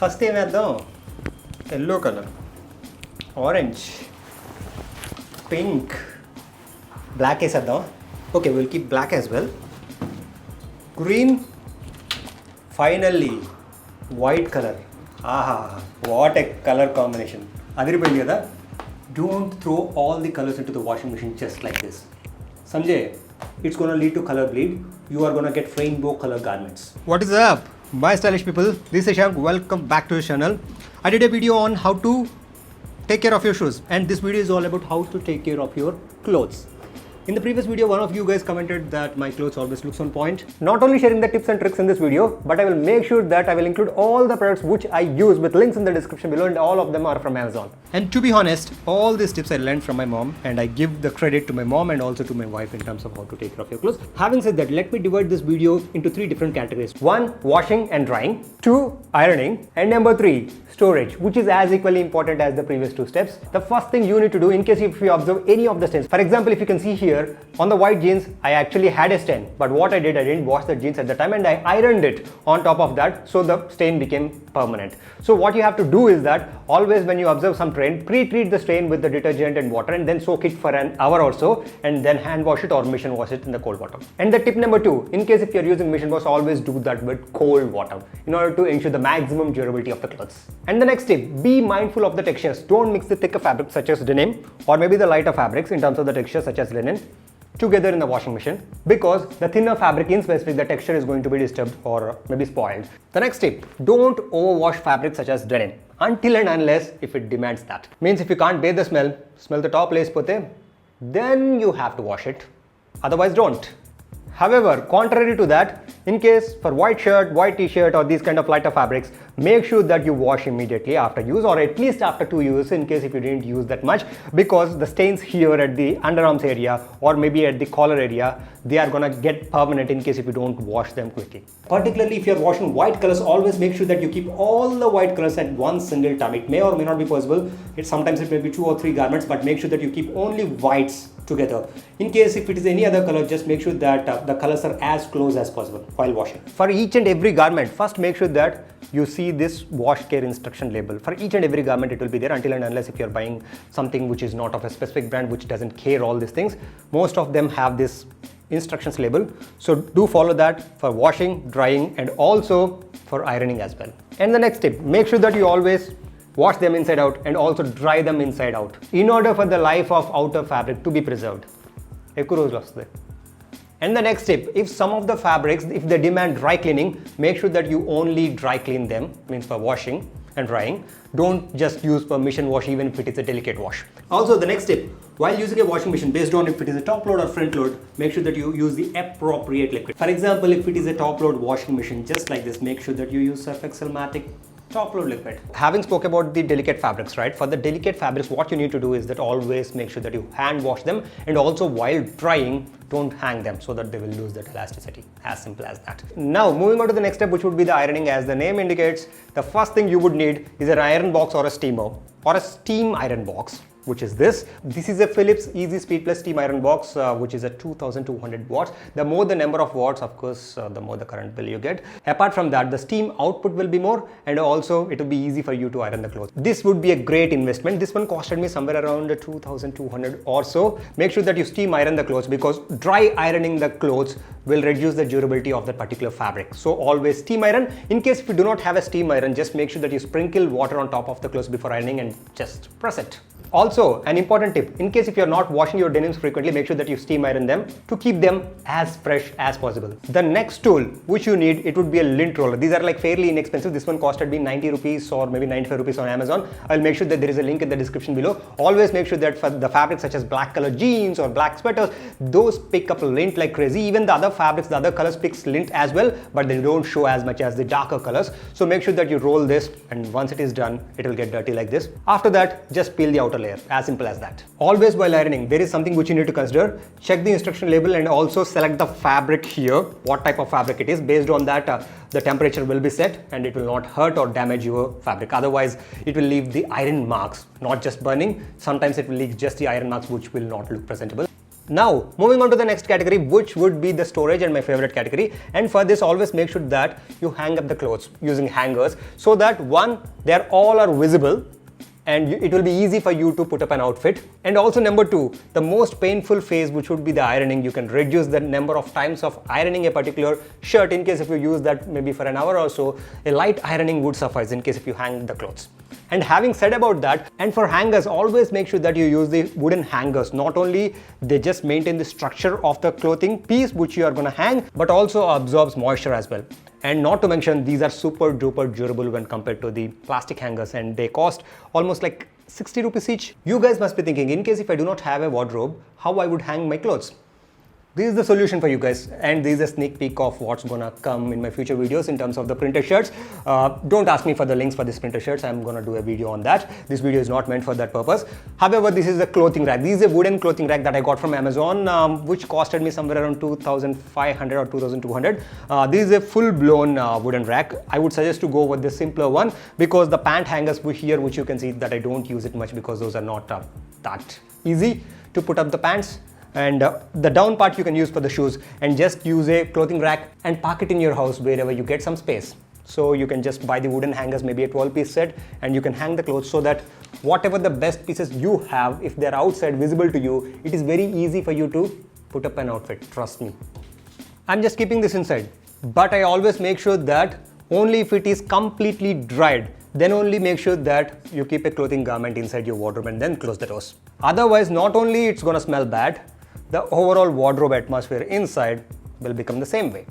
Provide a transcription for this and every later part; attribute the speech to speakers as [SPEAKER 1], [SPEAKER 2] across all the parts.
[SPEAKER 1] First ఏమేద్దాం, yellow colour, orange, pink, black వేసేద్దాం. Okay, will keep black as well. Green, finally white colour. ఆహా, what a colour combination, అదిరిపోయింది కదా. Don't throw all the colours into the washing machine just like this. Sanjay, it's gonna lead to color bleed. You are gonna get rainbow color garments. What is up, my stylish people? This is Shank. Welcome back to the channel. I did a video on how to take care of your shoes, and this video is all about how to take care of your clothes. In the previous video, one of you guys commented that my clothes always looks on point. Not only sharing the tips and tricks in this video, but I will make sure that I will include all the products which I use with links in the description below, and all of them are from Amazon. And to be honest, all these tips I learned from my mom, and I give the credit to my mom and also to my wife in terms of how to take care of your clothes. Having said that, let me divide this video into 3 different categories. 1, washing and drying. 2, ironing. And number 3, storage, which is as equally important as the previous 2 steps. The first thing you need to do, in case if you observe any of the stains, for example, if you can see here on the white jeans, I actually had a stain, but what I did, I didn't wash the jeans at the time and I ironed it on top of that, so the stain became permanent. So what you have to do is that always when you observe some stain, pre-treat the stain with the detergent and water, and then soak it for an hour or so, and then hand wash it or machine wash it in the cold water. And the tip number 2, in case if you are using machine wash, always do that with cold water in order to ensure the maximum durability of the clothes. And the next tip, be mindful of the textures. Don't mix the thicker fabrics such as denim or maybe the lighter fabrics in terms of the texture such as linen together in the washing machine, because the thinner fabric in specific, the texture is going to be disturbed or maybe spoiled. The next tip, don't overwash fabrics such as denim until and unless if it demands that. Means if you can't bear the smell the top lace pote, then you have to wash it, otherwise don't. However, contrary to that, in case for white shirt, white t-shirt or these kind of lighter fabrics, make sure that you wash immediately after use, or at least after 2 uses in case if you didn't use that much, because the stains here at the underarms area or maybe at the collar area, they are gonna get permanent in case if you don't wash them quickly. Particularly if you are washing white colors, always make sure that you keep all the white colors at one single time. It may or may not be possible. Sometimes it may be 2 or 3 garments, but make sure that you keep only whites together. In case if it is any other color, just make sure that the colors are as close as possible while washing. For each and every garment, first make sure that you see this wash care instruction label. For each and every garment, it will be there until and unless if you're buying something which is not of a specific brand, which doesn't care all these things. Most of them have this instructions label. So do follow that for washing, drying, and also for ironing as well. And the next tip, make sure that you always wash them inside out and also dry them inside out in order for the life of outer fabric to be preserved. And the next tip, if some of the fabrics, if they demand dry cleaning, make sure that you only dry clean them, means for washing and drying. Don't just use for machine wash even if it is a delicate wash. Also, the next tip, while using a washing machine, based on if it is a top load or front load, make sure that you use the appropriate liquid. For example, if it is a top load washing machine just like this, make sure that you use Surf Excel Matic top load liquid. Having spoke about the delicate fabrics, right? For the delicate fabrics, what you need to do is that always make sure that you hand wash them, and also while drying, don't hang them so that they will lose that elasticity. As simple as that. Now, moving on to the next step, which would be the ironing. As the name indicates, the first thing you would need is an iron box or a steamer or a steam iron box, which is this. This is a Philips EasySpeed Plus steam iron box, which is a 2200 watts. The more the number of watts, of course, the more the current bill you get. Apart from that, the steam output will be more, and also it will be easy for you to iron the clothes. This would be a great investment. This one costed me somewhere around 2200 or so. Make sure that you steam iron the clothes, because dry ironing the clothes will reduce the durability of that particular fabric. So always steam iron. In case if you do not have a steam iron, just make sure that you sprinkle water on top of the clothes before ironing and just press it. Also, an important tip, in case if you're not washing your denims frequently, make sure that you steam iron them to keep them as fresh as possible. The next tool which you need, it would be a lint roller. These are like fairly inexpensive. This one costed me 90 rupees or maybe 95 rupees on Amazon. I'll make sure that there is a link in the description below. Always make sure that for the fabrics such as black color jeans or black sweaters, those pick up lint like crazy. Even the other fabrics, the other colors picks lint as well, but they don't show as much as the darker colors. So make sure that you roll this, and once it is done, it will get dirty like this. After that, just peel the outer layer. As simple as that. Always while ironing, there is something which you need to consider. Check the instruction label and also select the fabric here, what type of fabric it is. Based on that, the temperature will be set and it will not hurt or damage your fabric. Otherwise, it will leave the iron marks, not just burning. Sometimes it will leave just the iron marks, which will not look presentable. Now, moving on to the next category, which would be the storage and my favorite category. And for this, always make sure that you hang up the clothes using hangers so that one, they all are visible and it will be easy for you to put up an outfit. And also number two, the most painful phase, which would be the ironing. You can reduce the number of times of ironing a particular shirt in case if you use that maybe for an hour or so. A light ironing would suffice in case if you hang the clothes. And having said about that, and for hangers, always make sure that you use the wooden hangers. Not only they just maintain the structure of the clothing piece which you are going to hang, but also absorbs moisture as well. And not to mention, these are super duper durable when compared to the plastic hangers, and they cost almost like 60 rupees each. You guys must be thinking, in case if I do not have a wardrobe, how I would hang my clothes? This is the solution for you guys, and this is a sneak peek of what's gonna come in my future videos in terms of the printed shirts. Don't ask me for the links for these printed shirts. I'm gonna do a video on that. This video is not meant for that purpose. However, this is a clothing rack. This is a wooden clothing rack that I got from Amazon, which costed me somewhere around 2,500 or 2,200. This is a full-blown wooden rack. I would suggest to go with the simpler one because the pant hangers here, which you can see that I don't use it much because those are not that easy to put up the pants. And the down part you can use for the shoes, and just use a clothing rack and park it in your house wherever you get some space. So you can just buy the wooden hangers, maybe a 12-piece set, and you can hang the clothes so that whatever the best pieces you have, if they're outside visible to you, it is very easy for you to put up an outfit, trust me. I'm just keeping this inside, but I always make sure that only if it is completely dried, then only make sure that you keep a clothing garment inside your wardrobe and then close the doors. Otherwise, not only it's gonna smell bad, the overall wardrobe atmosphere inside will become the same way.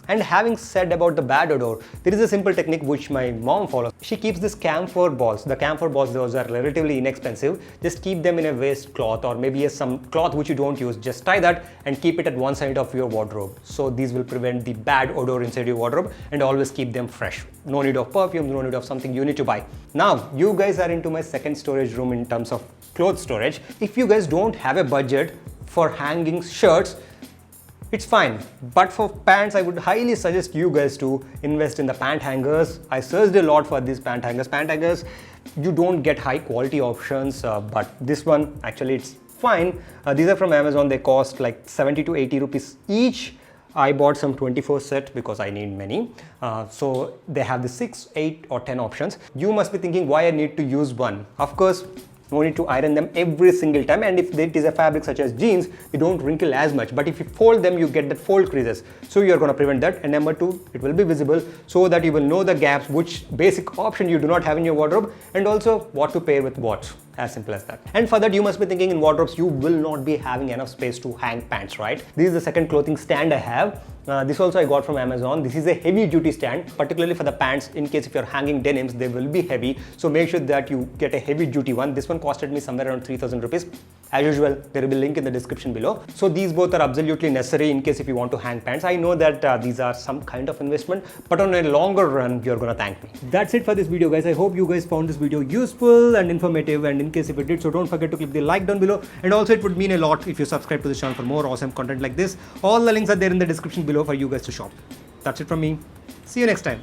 [SPEAKER 1] And having said about the bad odor, there is a simple technique which my mom follows. She keeps these camphor balls. The camphor balls, those are relatively inexpensive. Just keep them in a waste cloth or maybe some cloth which you don't use. Just tie that and keep it at one side of your wardrobe. So these will prevent the bad odor inside your wardrobe and always keep them fresh. No need of perfume, no need of something you need to buy. Now, you guys are into my second storage room in terms of clothes storage. If you guys don't have a budget for hanging shirts, it's fine, but for pants, I would highly suggest you guys to invest in the pant hangers. I searched a lot for these pant hangers. Pant hangers, you don't get high quality options, but this one, actually it's fine. These are from Amazon. They cost like 70 to 80 rupees each. I bought some 24 set because I need many. So they have the 6, 8 or 10 options. You must be thinking why I need to use one. Of course, no need to iron them every single time, and if it is a fabric such as jeans, they don't wrinkle as much, but if you fold them, you get that fold creases. So you're going to prevent that. And number two, it will be visible so that you will know the gaps, which basic option you do not have in your wardrobe, and also what to pair with what. As simple as that. And for that, you must be thinking in wardrobes, you will not be having enough space to hang pants, right? This is the second clothing stand I have. This also I got from Amazon. This is a heavy duty stand, particularly for the pants. In case if you're hanging denims, they will be heavy. So make sure that you get a heavy duty one. This one costed me somewhere around 3,000 rupees. As usual, there will be a link in the description below. So these both are absolutely necessary in case if you want to hang pants. I know that these are some kind of investment, but on a longer run, you're gonna thank me. That's it for this video, guys. I hope you guys found this video useful and informative. And in case if it did, so don't forget to click the like down below. And also it would mean a lot if you subscribe to the channel for more awesome content like this. All the links are there in the description below for you guys to shop. That's it from me. See you next time.